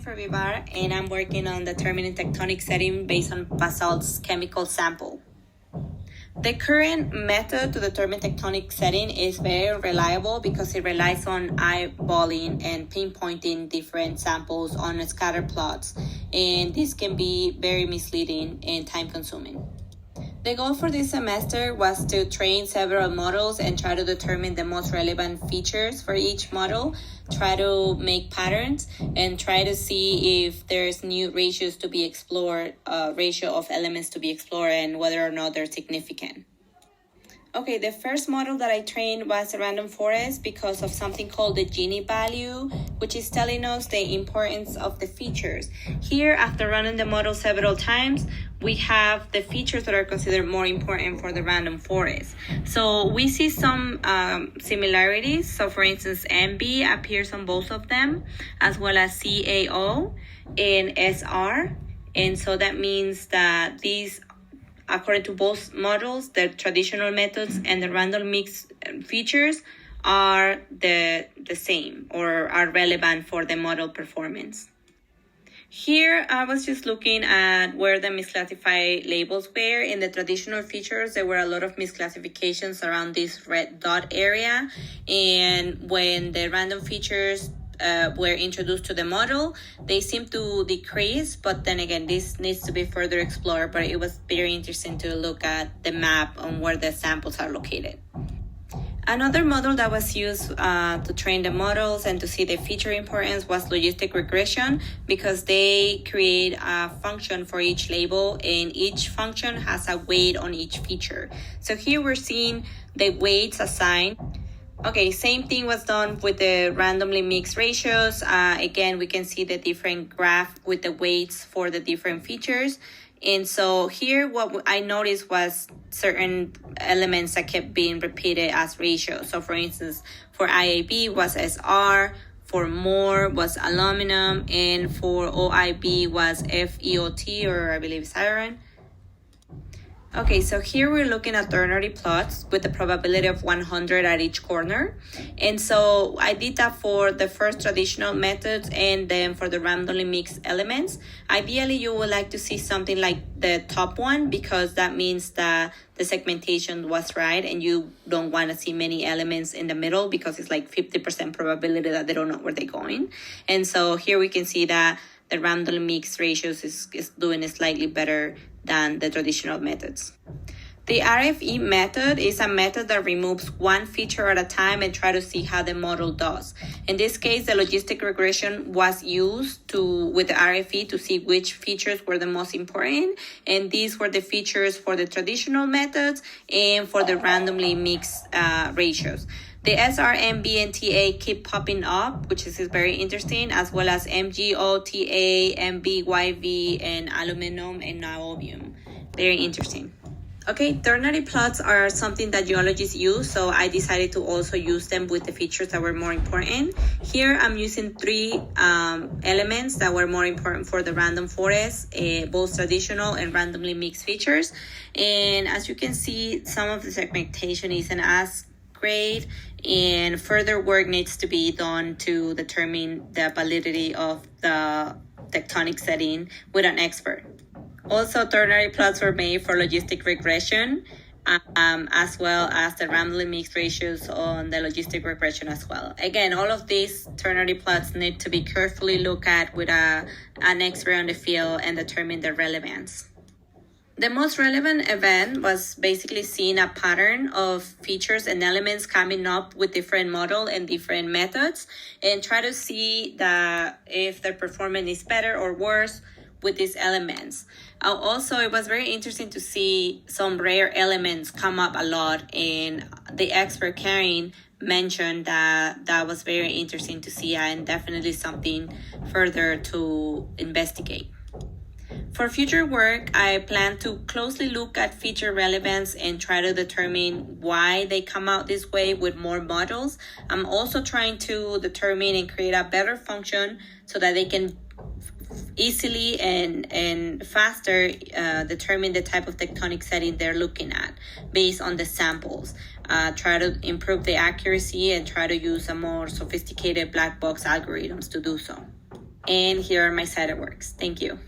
Jennifer Vivar, and I'm working on determining tectonic setting based on basalt's chemical sample. The current method to determine tectonic setting is very reliable because it relies on eyeballing and pinpointing different samples on scatter plots, and this can be very misleading and time-consuming. The goal for this semester was to train several models and try to determine the most relevant features for each model, try to make patterns, and try to see if there's new ratios to be explored, ratio of elements to be explored, and whether or not they're significant. Okay, the first model that I trained was a random forest because of something called the Gini value, which is telling us the importance of the features. Here, after running the model several times, we have the features that are considered more important for the random forest. So we see some similarities. So for instance, MB appears on both of them, as well as CAO and SR. And so that means that these, according to both models, the traditional methods and the random mix features are the same or are relevant for the model performance. Here, I was just looking at where the misclassified labels were. In the traditional features, there were a lot of misclassifications around this red dot area. And when the random features were introduced to the model, they seem to decrease, but then again, this needs to be further explored, but it was very interesting to look at the map on where the samples are located. Another model that was used to train the models and to see the feature importance was logistic regression, because they create a function for each label and each function has a weight on each feature. So here we're seeing the weights assigned. Okay, same thing was done with the randomly mixed ratios. Again, we can see the different graph with the weights for the different features. And so here what I noticed was certain elements that kept being repeated as ratios. So for instance, for IAB was SR, for more was aluminum, and for OIB was FeOT, or I believe it's iron. Okay, so here we're looking at ternary plots with the probability of 100 at each corner. And so I did that for the first traditional methods and then for the randomly mixed elements. Ideally, you would like to see something like the top one, because that means that the segmentation was right and you don't want to see many elements in the middle, because it's like 50% probability that they don't know where they're going. And so here we can see that the randomly mixed ratios is doing slightly better than the traditional methods. The RFE method is a method that removes one feature at a time and try to see how the model does. In this case, the logistic regression was used with the RFE to see which features were the most important, and these were the features for the traditional methods and for the randomly mixed ratios. The SR, MB, and TA keep popping up, which is very interesting, as well as MgO, TA, MB, YV, and aluminum and niobium. Very interesting. Okay, ternary plots are something that geologists use, so I decided to also use them with the features that were more important. Here, I'm using three elements that were more important for the random forest, both traditional and randomly mixed features. And as you can see, some of the segmentation isn't as great, and further work needs to be done to determine the validity of the tectonic setting with an expert. Also, ternary plots were made for logistic regression, as well as the randomly mixed ratios on the logistic regression as well. Again, all of these ternary plots need to be carefully looked at with an expert on the field and determine their relevance. The most relevant event was basically seeing a pattern of features and elements coming up with different model and different methods, and try to see if their performance is better or worse with these elements. Also, it was very interesting to see some rare elements come up a lot, and the expert Karen mentioned that was very interesting to see, and definitely something further to investigate. For future work, I plan to closely look at feature relevance and try to determine why they come out this way with more models. I'm also trying to determine and create a better function so that they can easily and faster determine the type of tectonic setting they're looking at based on the samples. Try to improve the accuracy and try to use a more sophisticated black box algorithms to do so. And here are my cited works. Thank you.